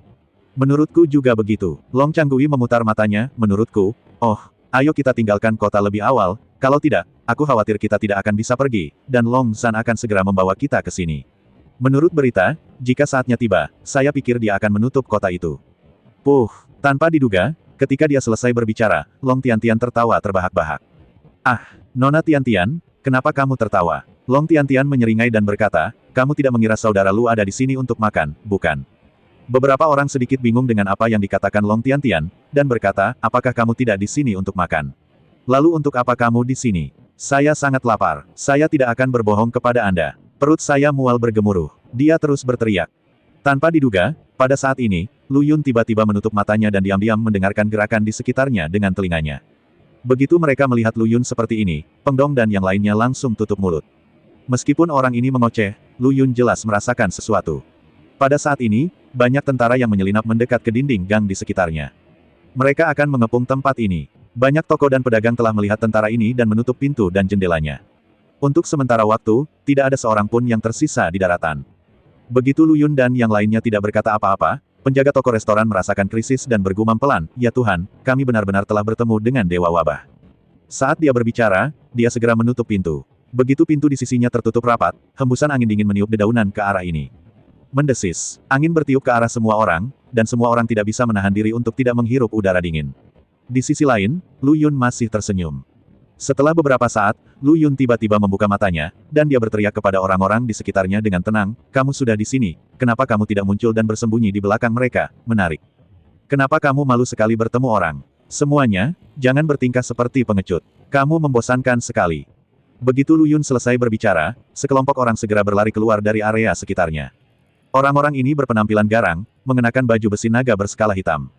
Menurutku juga begitu. Long Changgui memutar matanya, menurutku, oh, ayo kita tinggalkan kota lebih awal, kalau tidak, aku khawatir kita tidak akan bisa pergi, dan Long Zhan akan segera membawa kita ke sini. Menurut berita, jika saatnya tiba, saya pikir dia akan menutup kota itu. Tanpa diduga, ketika dia selesai berbicara, Long Tiantian tertawa terbahak-bahak. Ah, Nona Tiantian, kenapa kamu tertawa? Long Tiantian menyeringai dan berkata, kamu tidak mengira saudara Lu ada di sini untuk makan, bukan? Beberapa orang sedikit bingung dengan apa yang dikatakan Long Tiantian, dan berkata, apakah kamu tidak di sini untuk makan? Lalu untuk apa kamu di sini? Saya sangat lapar. Saya tidak akan berbohong kepada Anda. Perut saya mual bergemuruh. Dia terus berteriak. Tanpa diduga, pada saat ini, Lu Yun tiba-tiba menutup matanya dan diam-diam mendengarkan gerakan di sekitarnya dengan telinganya. Begitu mereka melihat Lu Yun seperti ini, Peng Dong dan yang lainnya langsung tutup mulut. Meskipun orang ini mengoceh, Lu Yun jelas merasakan sesuatu. Pada saat ini, banyak tentara yang menyelinap mendekat ke dinding gang di sekitarnya. Mereka akan mengepung tempat ini. Banyak toko dan pedagang telah melihat tentara ini dan menutup pintu dan jendelanya. Untuk sementara waktu, tidak ada seorang pun yang tersisa di daratan. Begitu Lu Yun dan yang lainnya tidak berkata apa-apa, penjaga toko restoran merasakan krisis dan bergumam pelan, ya Tuhan, kami benar-benar telah bertemu dengan Dewa Wabah. Saat dia berbicara, dia segera menutup pintu. Begitu pintu di sisinya tertutup rapat, hembusan angin dingin meniup dedaunan ke arah ini. Mendesis, angin bertiup ke arah semua orang, dan semua orang tidak bisa menahan diri untuk tidak menghirup udara dingin. Di sisi lain, Lu Yun masih tersenyum. Setelah beberapa saat, Lu Yun tiba-tiba membuka matanya, dan dia berteriak kepada orang-orang di sekitarnya dengan tenang, kamu sudah di sini, kenapa kamu tidak muncul dan bersembunyi di belakang mereka, menarik. Kenapa kamu malu sekali bertemu orang? Semuanya, jangan bertingkah seperti pengecut. Kamu membosankan sekali. Begitu Lu Yun selesai berbicara, sekelompok orang segera berlari keluar dari area sekitarnya. Orang-orang ini berpenampilan garang, mengenakan baju besi naga berskala hitam.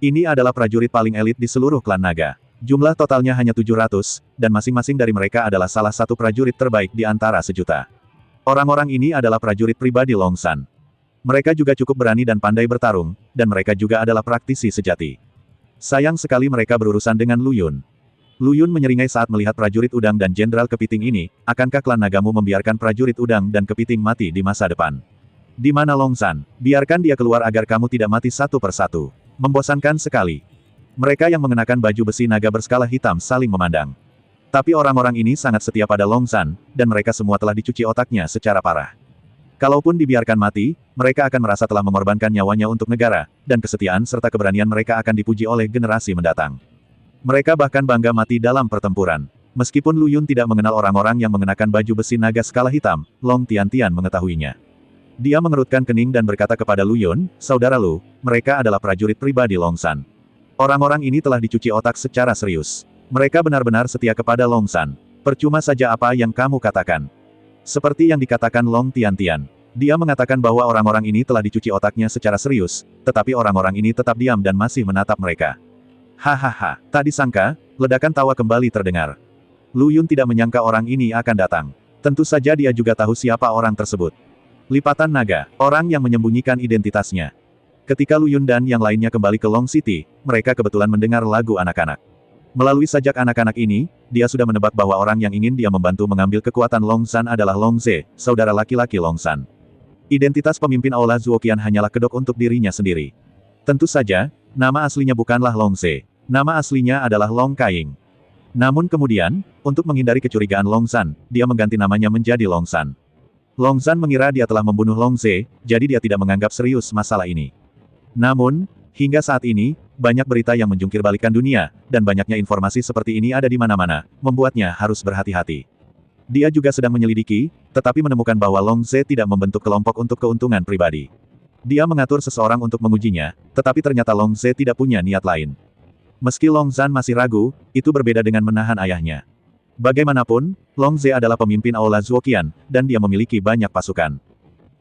Ini adalah prajurit paling elit di seluruh klan naga. Jumlah totalnya hanya 700, dan masing-masing dari mereka adalah salah satu prajurit terbaik di antara sejuta. Orang-orang ini adalah prajurit pribadi Long San. Mereka juga cukup berani dan pandai bertarung, dan mereka juga adalah praktisi sejati. Sayang sekali mereka berurusan dengan Lu Yun. Lu Yun menyeringai saat melihat prajurit udang dan jenderal kepiting ini, akankah klan nagamu membiarkan prajurit udang dan kepiting mati di masa depan? Di mana Long San? Biarkan dia keluar agar kamu tidak mati satu persatu. Membosankan sekali. Mereka yang mengenakan baju besi naga berskala hitam saling memandang. Tapi orang-orang ini sangat setia pada Long San, dan mereka semua telah dicuci otaknya secara parah. Kalaupun dibiarkan mati, mereka akan merasa telah mengorbankan nyawanya untuk negara, dan kesetiaan serta keberanian mereka akan dipuji oleh generasi mendatang. Mereka bahkan bangga mati dalam pertempuran. Meskipun Lu Yun tidak mengenal orang-orang yang mengenakan baju besi naga skala hitam, Long Tiantian mengetahuinya. Dia mengerutkan kening dan berkata kepada Lu Yun, "Saudara Lu, mereka adalah prajurit pribadi Long San. Orang-orang ini telah dicuci otak secara serius. Mereka benar-benar setia kepada Long San. Percuma saja apa yang kamu katakan." Seperti yang dikatakan Long Tiantian. Dia mengatakan bahwa orang-orang ini telah dicuci otaknya secara serius, tetapi orang-orang ini tetap diam dan masih menatap mereka. Hahaha, tak disangka, ledakan tawa kembali terdengar. Lu Yun tidak menyangka orang ini akan datang. Tentu saja dia juga tahu siapa orang tersebut. Lipatan naga, orang yang menyembunyikan identitasnya. Ketika Lu Yun dan yang lainnya kembali ke Long City, mereka kebetulan mendengar lagu anak-anak. Melalui sajak anak-anak ini, dia sudah menebak bahwa orang yang ingin dia membantu mengambil kekuatan Long San adalah Long Ze, saudara laki-laki Long San. Identitas pemimpin Aula Zuoqian hanyalah kedok untuk dirinya sendiri. Tentu saja, nama aslinya bukanlah Long Ze. Nama aslinya adalah Long Kaiying. Namun kemudian, untuk menghindari kecurigaan Long San, dia mengganti namanya menjadi Long San. Long San mengira dia telah membunuh Long Ze, jadi dia tidak menganggap serius masalah ini. Namun, hingga saat ini, banyak berita yang menjungkirbalikkan dunia, dan banyaknya informasi seperti ini ada di mana-mana, membuatnya harus berhati-hati. Dia juga sedang menyelidiki, tetapi menemukan bahwa Long Ze tidak membentuk kelompok untuk keuntungan pribadi. Dia mengatur seseorang untuk mengujinya, tetapi ternyata Long Ze tidak punya niat lain. Meski Long Zan masih ragu, itu berbeda dengan menahan ayahnya. Bagaimanapun, Long Ze adalah pemimpin Aula Zuoqian, dan dia memiliki banyak pasukan.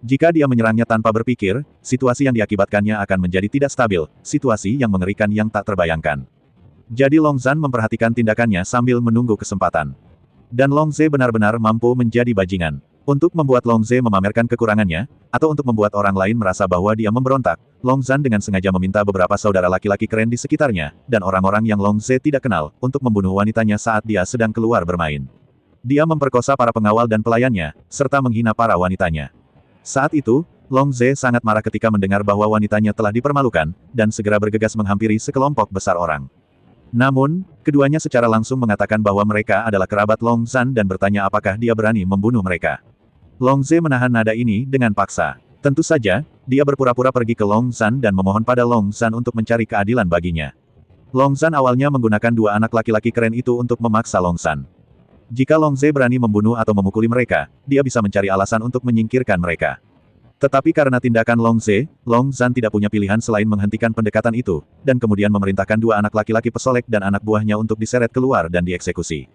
Jika dia menyerangnya tanpa berpikir, situasi yang diakibatkannya akan menjadi tidak stabil, situasi yang mengerikan yang tak terbayangkan. Jadi Long Zan memperhatikan tindakannya sambil menunggu kesempatan. Dan Long Ze benar-benar mampu menjadi bajingan. Untuk membuat Long Ze memamerkan kekurangannya, atau untuk membuat orang lain merasa bahwa dia memberontak, Long Zan dengan sengaja meminta beberapa saudara laki-laki keren di sekitarnya, dan orang-orang yang Long Ze tidak kenal, untuk membunuh wanitanya saat dia sedang keluar bermain. Dia memperkosa para pengawal dan pelayannya, serta menghina para wanitanya. Saat itu, Long Ze sangat marah ketika mendengar bahwa wanitanya telah dipermalukan, dan segera bergegas menghampiri sekelompok besar orang. Namun, keduanya secara langsung mengatakan bahwa mereka adalah kerabat Long Zan dan bertanya apakah dia berani membunuh mereka. Long Ze menahan nada ini dengan paksa. Tentu saja, dia berpura-pura pergi ke Long Zan dan memohon pada Long Zan untuk mencari keadilan baginya. Long Zan awalnya menggunakan dua anak laki-laki keren itu untuk memaksa Long Zan. Jika Long Ze berani membunuh atau memukuli mereka, dia bisa mencari alasan untuk menyingkirkan mereka. Tetapi karena tindakan Long Ze, Long Zan tidak punya pilihan selain menghentikan pendekatan itu, dan kemudian memerintahkan dua anak laki-laki pesolek dan anak buahnya untuk diseret keluar dan dieksekusi.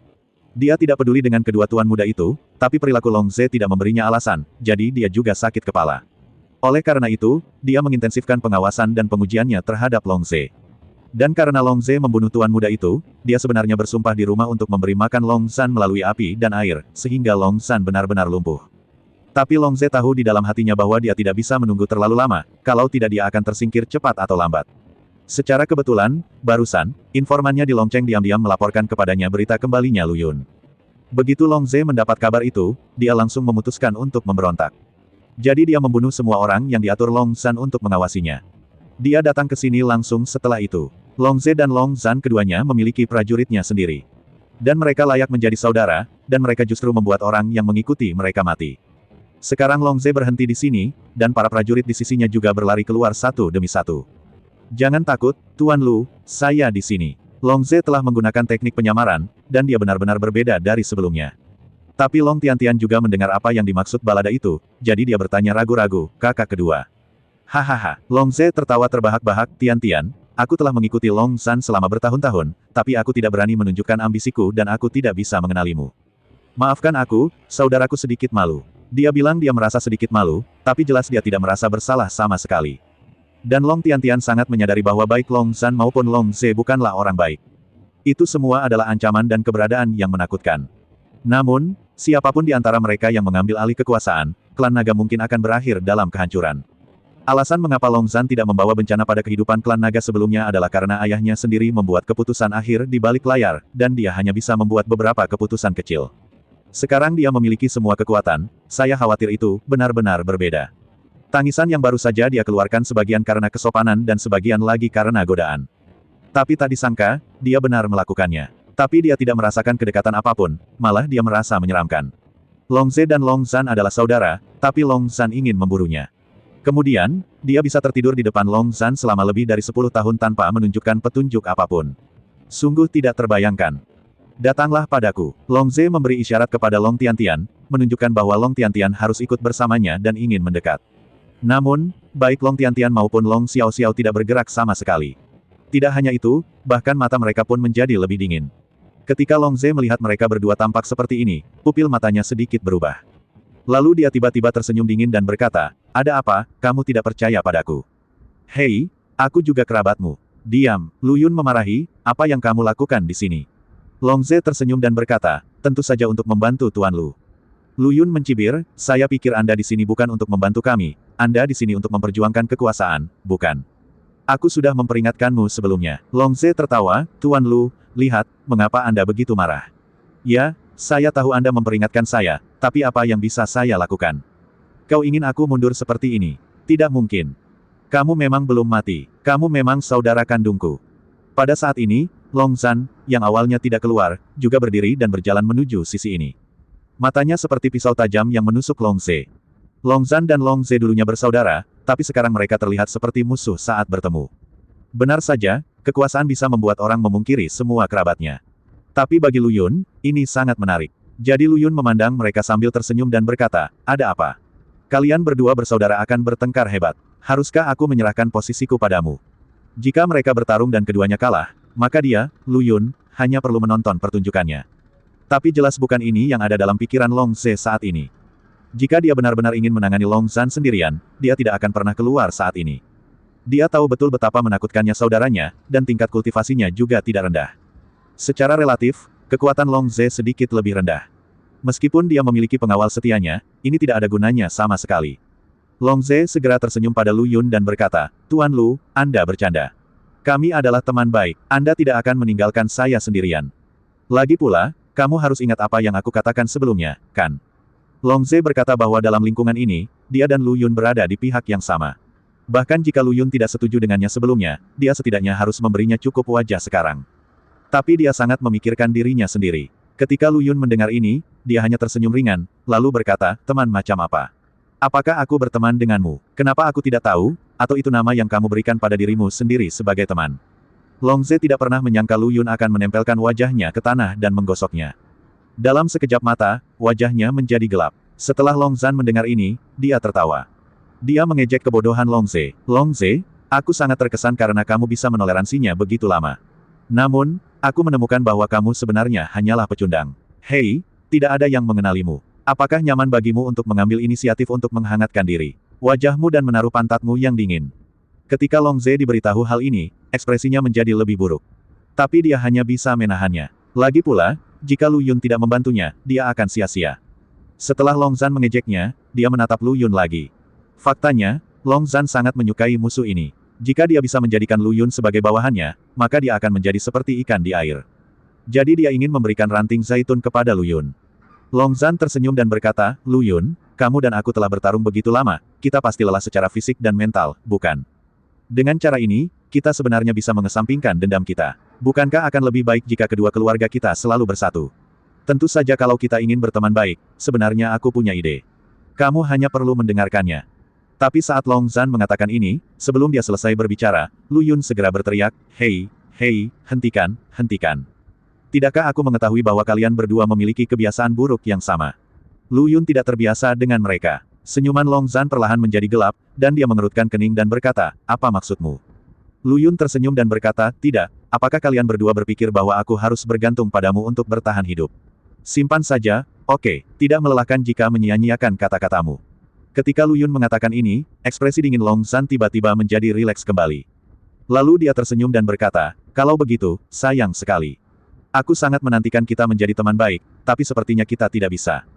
Dia tidak peduli dengan kedua tuan muda itu, tapi perilaku Long Ze tidak memberinya alasan, jadi dia juga sakit kepala. Oleh karena itu, dia mengintensifkan pengawasan dan pengujiannya terhadap Long Ze. Dan karena Long Ze membunuh tuan muda itu, dia sebenarnya bersumpah di rumah untuk memberi makan Long Zan melalui api dan air, sehingga Long Zan benar-benar lumpuh. Tapi Long Ze tahu di dalam hatinya bahwa dia tidak bisa menunggu terlalu lama, kalau tidak dia akan tersingkir cepat atau lambat. Secara kebetulan, barusan, informannya di Longcheng diam-diam melaporkan kepadanya berita kembalinya Lu Yun. Begitu Long Ze mendapat kabar itu, dia langsung memutuskan untuk memberontak. Jadi dia membunuh semua orang yang diatur Long Zan untuk mengawasinya. Dia datang ke sini langsung setelah itu. Long Ze dan Long Zan keduanya memiliki prajuritnya sendiri. Dan mereka layak menjadi saudara, dan mereka justru membuat orang yang mengikuti mereka mati. Sekarang Long Ze berhenti di sini, dan para prajurit di sisinya juga berlari keluar satu demi satu. Jangan takut, Tuan Lu, saya di sini. Long Ze telah menggunakan teknik penyamaran, dan dia benar-benar berbeda dari sebelumnya. Tapi Long Tiantian juga mendengar apa yang dimaksud balada itu, jadi dia bertanya ragu-ragu, kakak kedua. Hahaha, Long Ze tertawa terbahak-bahak, Tiantian, aku telah mengikuti Long Zan selama bertahun-tahun, tapi aku tidak berani menunjukkan ambisiku dan aku tidak bisa mengenalimu. Maafkan aku, saudaraku sedikit malu. Dia bilang dia merasa sedikit malu, tapi jelas dia tidak merasa bersalah sama sekali. Dan Long Tiantian sangat menyadari bahwa baik Long Zhan maupun Long Ze bukanlah orang baik. Itu semua adalah ancaman dan keberadaan yang menakutkan. Namun, siapapun di antara mereka yang mengambil alih kekuasaan, klan naga mungkin akan berakhir dalam kehancuran. Alasan mengapa Long Zhan tidak membawa bencana pada kehidupan klan naga sebelumnya adalah karena ayahnya sendiri membuat keputusan akhir di balik layar, dan dia hanya bisa membuat beberapa keputusan kecil. Sekarang dia memiliki semua kekuatan, saya khawatir itu benar-benar berbeda. Tangisan yang baru saja dia keluarkan sebagian karena kesopanan dan sebagian lagi karena godaan. Tapi tak disangka, dia benar melakukannya. Tapi dia tidak merasakan kedekatan apapun, malah dia merasa menyeramkan. Long Ze dan Long Zhan adalah saudara, tapi Long Zhan ingin memburunya. Kemudian, dia bisa tertidur di depan Long Zhan selama lebih dari 10 tahun tanpa menunjukkan petunjuk apapun. Sungguh tidak terbayangkan. Datanglah padaku. Long Ze memberi isyarat kepada Long Tiantian, menunjukkan bahwa Long Tiantian harus ikut bersamanya dan ingin mendekat. Namun, baik Long Tiantian maupun Long Xiaoxiao tidak bergerak sama sekali. Tidak hanya itu, bahkan mata mereka pun menjadi lebih dingin. Ketika Long Ze melihat mereka berdua tampak seperti ini, pupil matanya sedikit berubah. Lalu dia tiba-tiba tersenyum dingin dan berkata, "Ada apa, kamu tidak percaya padaku? Hei, aku juga kerabatmu." "Diam," Lu Yun memarahi, "apa yang kamu lakukan di sini?" Long Ze tersenyum dan berkata, "Tentu saja untuk membantu Tuan Lu." Lu Yun mencibir, "Saya pikir Anda di sini bukan untuk membantu kami, Anda di sini untuk memperjuangkan kekuasaan, bukan? Aku sudah memperingatkanmu sebelumnya." Long Ze tertawa, "Tuan Lu, lihat, mengapa Anda begitu marah?" "Ya, saya tahu Anda memperingatkan saya, tapi apa yang bisa saya lakukan? Kau ingin aku mundur seperti ini? Tidak mungkin. Kamu memang belum mati. Kamu memang saudara kandungku." Pada saat ini, Long Zhan, yang awalnya tidak keluar, juga berdiri dan berjalan menuju sisi ini. Matanya seperti pisau tajam yang menusuk Long Ze. Long Zhan dan Long Ze dulunya bersaudara, tapi sekarang mereka terlihat seperti musuh saat bertemu. Benar saja, kekuasaan bisa membuat orang memungkiri semua kerabatnya. Tapi bagi Lu Yun, ini sangat menarik. Jadi Lu Yun memandang mereka sambil tersenyum dan berkata, "Ada apa? Kalian berdua bersaudara akan bertengkar hebat. Haruskah aku menyerahkan posisiku padamu?" Jika mereka bertarung dan keduanya kalah, maka dia, Lu Yun, hanya perlu menonton pertunjukannya. Tapi jelas bukan ini yang ada dalam pikiran Long Ze saat ini. Jika dia benar-benar ingin menangani Long Zhan sendirian, dia tidak akan pernah keluar saat ini. Dia tahu betul betapa menakutkannya saudaranya, dan tingkat kultivasinya juga tidak rendah. Secara relatif, kekuatan Long Ze sedikit lebih rendah. Meskipun dia memiliki pengawal setianya, ini tidak ada gunanya sama sekali. Long Ze segera tersenyum pada Lu Yun dan berkata, "Tuan Lu, Anda bercanda. Kami adalah teman baik, Anda tidak akan meninggalkan saya sendirian. Lagi pula, kamu harus ingat apa yang aku katakan sebelumnya, kan?" Long Ze berkata bahwa dalam lingkungan ini, dia dan Lu Yun berada di pihak yang sama. Bahkan jika Lu Yun tidak setuju dengannya sebelumnya, dia setidaknya harus memberinya cukup wajah sekarang. Tapi dia sangat memikirkan dirinya sendiri. Ketika Lu Yun mendengar ini, dia hanya tersenyum ringan, lalu berkata, "Teman macam apa? Apakah aku berteman denganmu? Kenapa aku tidak tahu, atau itu nama yang kamu berikan pada dirimu sendiri sebagai teman?" Long Ze tidak pernah menyangka Lu Yun akan menempelkan wajahnya ke tanah dan menggosoknya. Dalam sekejap mata, wajahnya menjadi gelap. Setelah Long Zhan mendengar ini, dia tertawa. Dia mengejek kebodohan Long Ze. "Long Ze, aku sangat terkesan karena kamu bisa menoleransinya begitu lama. Namun, aku menemukan bahwa kamu sebenarnya hanyalah pecundang. Hei, tidak ada yang mengenalimu. Apakah nyaman bagimu untuk mengambil inisiatif untuk menghangatkan diri? Wajahmu dan menaruh pantatmu yang dingin." Ketika Long Ze diberitahu hal ini, ekspresinya menjadi lebih buruk. Tapi dia hanya bisa menahannya. Lagi pula, jika Lu Yun tidak membantunya, dia akan sia-sia. Setelah Long Zhan mengejeknya, dia menatap Lu Yun lagi. Faktanya, Long Zhan sangat menyukai musuh ini. Jika dia bisa menjadikan Lu Yun sebagai bawahannya, maka dia akan menjadi seperti ikan di air. Jadi dia ingin memberikan ranting zaitun kepada Lu Yun. Long Zhan tersenyum dan berkata, "Lu Yun, kamu dan aku telah bertarung begitu lama, kita pasti lelah secara fisik dan mental, bukan? Dengan cara ini, kita sebenarnya bisa mengesampingkan dendam kita. Bukankah akan lebih baik jika kedua keluarga kita selalu bersatu? Tentu saja kalau kita ingin berteman baik, sebenarnya aku punya ide. Kamu hanya perlu mendengarkannya." Tapi saat Long Zhan mengatakan ini, sebelum dia selesai berbicara, Lu Yun segera berteriak, "Hei, hei, hentikan, hentikan. Tidakkah aku mengetahui bahwa kalian berdua memiliki kebiasaan buruk yang sama?" Lu Yun tidak terbiasa dengan mereka. Senyuman Long Zhan perlahan menjadi gelap, dan dia mengerutkan kening dan berkata, "Apa maksudmu?" Lu Yun tersenyum dan berkata, "Tidak, apakah kalian berdua berpikir bahwa aku harus bergantung padamu untuk bertahan hidup? Simpan saja, Oke, tidak melelahkan jika menyia-nyiakan kata-katamu. Ketika Lu Yun mengatakan ini, ekspresi dingin Long Zhan tiba-tiba menjadi rileks kembali. Lalu dia tersenyum dan berkata, kalau begitu, sayang sekali. Aku sangat menantikan kita menjadi teman baik, tapi sepertinya kita tidak bisa.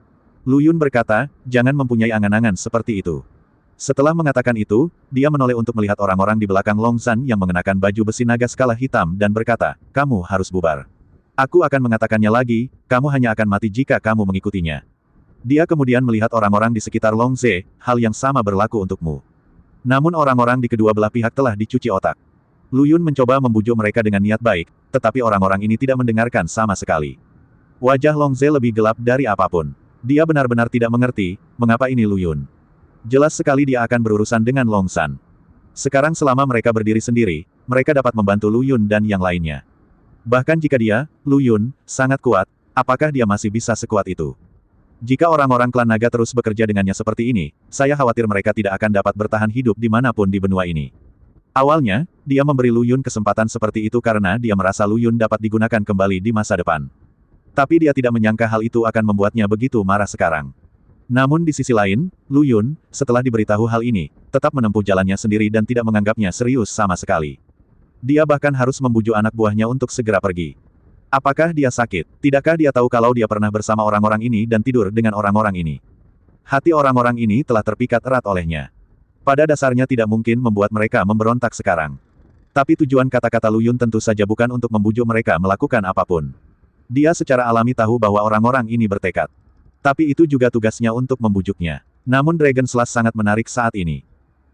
Lu Yun berkata, jangan mempunyai angan-angan seperti itu. Setelah mengatakan itu, dia menoleh untuk melihat orang-orang di belakang Long Zhan yang mengenakan baju besi naga skala hitam dan berkata, kamu harus bubar. Aku akan mengatakannya lagi, kamu hanya akan mati jika kamu mengikutinya. Dia kemudian melihat orang-orang di sekitar Long Zhe, hal yang sama berlaku untukmu. Namun orang-orang di kedua belah pihak telah dicuci otak. Lu Yun mencoba membujuk mereka dengan niat baik, tetapi orang-orang ini tidak mendengarkan sama sekali. Wajah Long Zhe lebih gelap dari apapun. Dia benar-benar tidak mengerti, mengapa ini Lu Yun. Jelas sekali dia akan berurusan dengan Long Zhan. Sekarang selama mereka berdiri sendiri, mereka dapat membantu Lu Yun dan yang lainnya. Bahkan jika dia, Lu Yun, sangat kuat, apakah dia masih bisa sekuat itu? Jika orang-orang klan naga terus bekerja dengannya seperti ini, saya khawatir mereka tidak akan dapat bertahan hidup dimanapun di benua ini. Awalnya, dia memberi Lu Yun kesempatan seperti itu karena dia merasa Lu Yun dapat digunakan kembali di masa depan. Tapi dia tidak menyangka hal itu akan membuatnya begitu marah sekarang. Namun di sisi lain, Lu Yun, setelah diberitahu hal ini, tetap menempuh jalannya sendiri dan tidak menganggapnya serius sama sekali. Dia bahkan harus membujuk anak buahnya untuk segera pergi. Apakah dia sakit? Tidakkah dia tahu kalau dia pernah bersama orang-orang ini dan tidur dengan orang-orang ini? Hati orang-orang ini telah terpikat erat olehnya. Pada dasarnya tidak mungkin membuat mereka memberontak sekarang. Tapi tujuan kata-kata Lu Yun tentu saja bukan untuk membujuk mereka melakukan apapun. Dia secara alami tahu bahwa orang-orang ini bertekad. Tapi itu juga tugasnya untuk membujuknya. Namun Dragon Slash sangat menarik saat ini.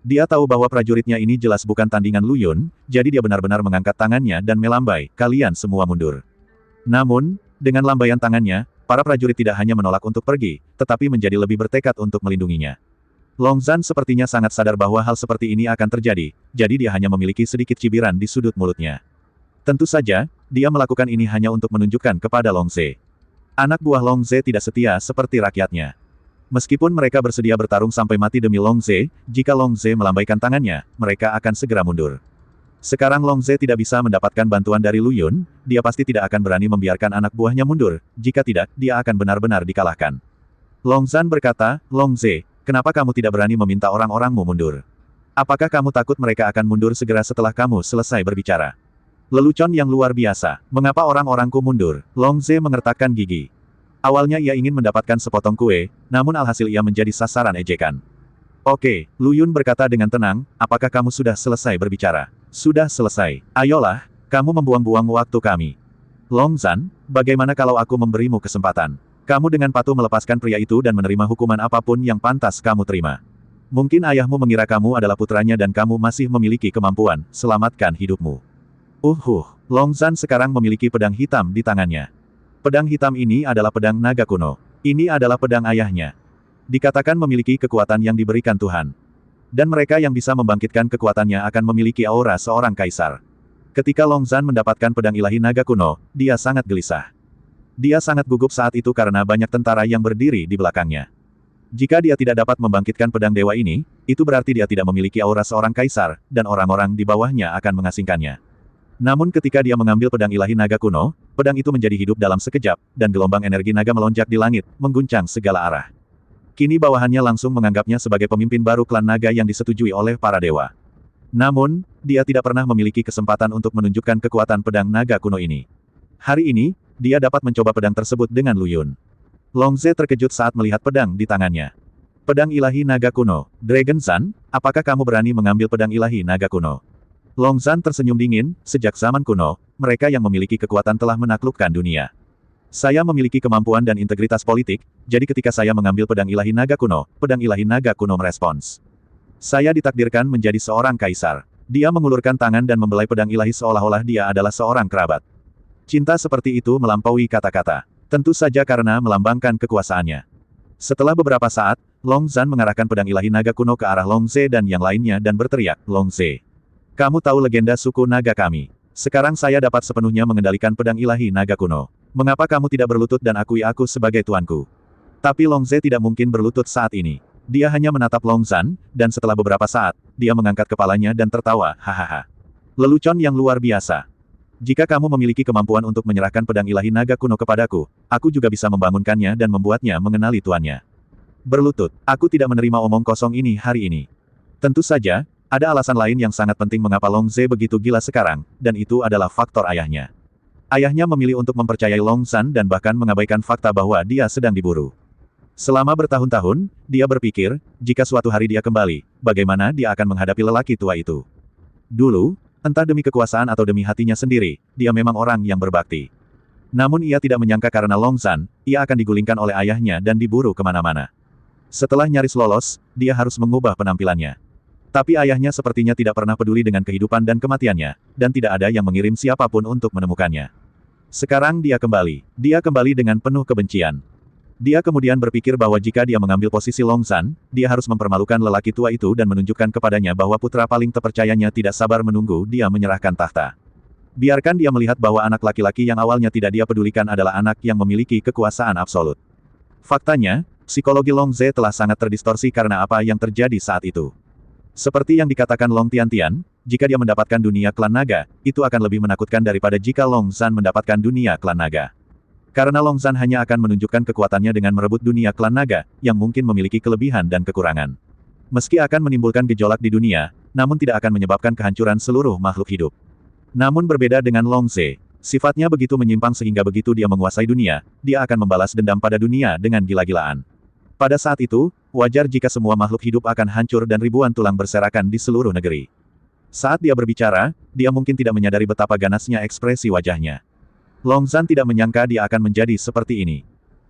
Dia tahu bahwa prajuritnya ini jelas bukan tandingan Lu Yun, jadi dia benar-benar mengangkat tangannya dan melambai, kalian semua mundur. Namun, dengan lambaian tangannya, para prajurit tidak hanya menolak untuk pergi, tetapi menjadi lebih bertekad untuk melindunginya. Long Zhan sepertinya sangat sadar bahwa hal seperti ini akan terjadi, jadi dia hanya memiliki sedikit cibiran di sudut mulutnya. Tentu saja, dia melakukan ini hanya untuk menunjukkan kepada Long Zhe. Anak buah Long Zhe tidak setia seperti rakyatnya. Meskipun mereka bersedia bertarung sampai mati demi Long Zhe, jika Long Zhe melambaikan tangannya, mereka akan segera mundur. Sekarang Long Zhe tidak bisa mendapatkan bantuan dari Lu Yun, dia pasti tidak akan berani membiarkan anak buahnya mundur, jika tidak, dia akan benar-benar dikalahkan. Long Zhan berkata, Long Zhe, kenapa kamu tidak berani meminta orang-orangmu mundur? Apakah kamu takut mereka akan mundur segera setelah kamu selesai berbicara? Lelucon yang luar biasa. Mengapa orang-orangku mundur? Long Zhe mengertakkan gigi. Awalnya ia ingin mendapatkan sepotong kue, namun alhasil ia menjadi sasaran ejekan. Oke, Lu Yun berkata dengan tenang, apakah kamu sudah selesai berbicara? Sudah selesai. Ayolah, kamu membuang-buang waktu kami. Long Zhan, bagaimana kalau aku memberimu kesempatan? Kamu dengan patuh melepaskan pria itu dan menerima hukuman apapun yang pantas kamu terima. Mungkin ayahmu mengira kamu adalah putranya dan kamu masih memiliki kemampuan, selamatkan hidupmu. Long Zhan sekarang memiliki pedang hitam di tangannya. Pedang hitam ini adalah pedang naga kuno. Ini adalah pedang ayahnya. Dikatakan memiliki kekuatan yang diberikan Tuhan. Dan mereka yang bisa membangkitkan kekuatannya akan memiliki aura seorang kaisar. Ketika Long Zhan mendapatkan pedang ilahi naga kuno, dia sangat gelisah. Dia sangat gugup saat itu karena banyak tentara yang berdiri di belakangnya. Jika dia tidak dapat membangkitkan pedang dewa ini, itu berarti dia tidak memiliki aura seorang kaisar, dan orang-orang di bawahnya akan mengasingkannya. Namun ketika dia mengambil pedang ilahi naga kuno, pedang itu menjadi hidup dalam sekejap, dan gelombang energi naga melonjak di langit, mengguncang segala arah. Kini bawahannya langsung menganggapnya sebagai pemimpin baru klan naga yang disetujui oleh para dewa. Namun, dia tidak pernah memiliki kesempatan untuk menunjukkan kekuatan pedang naga kuno ini. Hari ini, dia dapat mencoba pedang tersebut dengan Lu Yun. Long Zhe terkejut saat melihat pedang di tangannya. Pedang ilahi naga kuno. Dragon Zhan, apakah kamu berani mengambil pedang ilahi naga kuno? Long Zhan tersenyum dingin, sejak zaman kuno, mereka yang memiliki kekuatan telah menaklukkan dunia. Saya memiliki kemampuan dan integritas politik, jadi ketika saya mengambil pedang ilahi naga kuno, pedang ilahi naga kuno merespons. Saya ditakdirkan menjadi seorang kaisar. Dia mengulurkan tangan dan membelai pedang ilahi seolah-olah dia adalah seorang kerabat. Cinta seperti itu melampaui kata-kata. Tentu saja karena melambangkan kekuasaannya. Setelah beberapa saat, Long Zhan mengarahkan pedang ilahi naga kuno ke arah Long Zhe dan yang lainnya dan berteriak, Long Zhe. Kamu tahu legenda suku naga kami. Sekarang saya dapat sepenuhnya mengendalikan pedang ilahi naga kuno. Mengapa kamu tidak berlutut dan akui aku sebagai tuanku? Tapi Long Zhe tidak mungkin berlutut saat ini. Dia hanya menatap Long Zhan, dan setelah beberapa saat, dia mengangkat kepalanya dan tertawa, hahaha. Lelucon yang luar biasa. Jika kamu memiliki kemampuan untuk menyerahkan pedang ilahi naga kuno kepadaku, aku juga bisa membangunkannya dan membuatnya mengenali tuannya. Berlutut, aku tidak menerima omong kosong ini hari ini. Tentu saja, ada alasan lain yang sangat penting mengapa Long Zhe begitu gila sekarang, dan itu adalah faktor ayahnya. Ayahnya memilih untuk mempercayai Long Zhan dan bahkan mengabaikan fakta bahwa dia sedang diburu. Selama bertahun-tahun, dia berpikir, jika suatu hari dia kembali, bagaimana dia akan menghadapi lelaki tua itu. Dulu, entah demi kekuasaan atau demi hatinya sendiri, dia memang orang yang berbakti. Namun ia tidak menyangka karena Long Zhan, ia akan digulingkan oleh ayahnya dan diburu kemana-mana. Setelah nyaris lolos, dia harus mengubah penampilannya. Tapi ayahnya sepertinya tidak pernah peduli dengan kehidupan dan kematiannya, dan tidak ada yang mengirim siapapun untuk menemukannya. Sekarang dia kembali dengan penuh kebencian. Dia kemudian berpikir bahwa jika dia mengambil posisi Long Zhan, dia harus mempermalukan lelaki tua itu dan menunjukkan kepadanya bahwa putra paling terpercayanya tidak sabar menunggu dia menyerahkan tahta. Biarkan dia melihat bahwa anak laki-laki yang awalnya tidak dia pedulikan adalah anak yang memiliki kekuasaan absolut. Faktanya, psikologi Long Zhe telah sangat terdistorsi karena apa yang terjadi saat itu. Seperti yang dikatakan Long Tiantian, jika dia mendapatkan dunia klan naga, itu akan lebih menakutkan daripada jika Long Zhan mendapatkan dunia klan naga. Karena Long Zhan hanya akan menunjukkan kekuatannya dengan merebut dunia klan naga, yang mungkin memiliki kelebihan dan kekurangan. Meski akan menimbulkan gejolak di dunia, namun tidak akan menyebabkan kehancuran seluruh makhluk hidup. Namun berbeda dengan Long Zhe, sifatnya begitu menyimpang sehingga begitu dia menguasai dunia, dia akan membalas dendam pada dunia dengan gila-gilaan. Pada saat itu, wajar jika semua makhluk hidup akan hancur dan ribuan tulang berserakan di seluruh negeri. Saat dia berbicara, dia mungkin tidak menyadari betapa ganasnya ekspresi wajahnya. Long Zhan tidak menyangka dia akan menjadi seperti ini.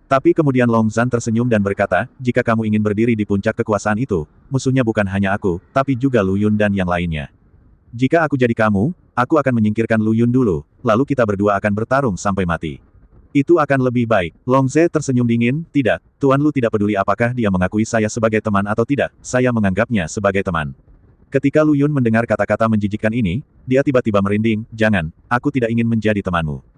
Tapi kemudian Long Zhan tersenyum dan berkata, jika kamu ingin berdiri di puncak kekuasaan itu, musuhnya bukan hanya aku, tapi juga Lu Yun dan yang lainnya. Jika aku jadi kamu, aku akan menyingkirkan Lu Yun dulu, lalu kita berdua akan bertarung sampai mati. Itu akan lebih baik. Long Zhe tersenyum dingin, tidak, Tuan Lu tidak peduli apakah dia mengakui saya sebagai teman atau tidak, saya menganggapnya sebagai teman. Ketika Lu Yun mendengar kata-kata menjijikkan ini, dia tiba-tiba merinding, jangan, aku tidak ingin menjadi temanmu.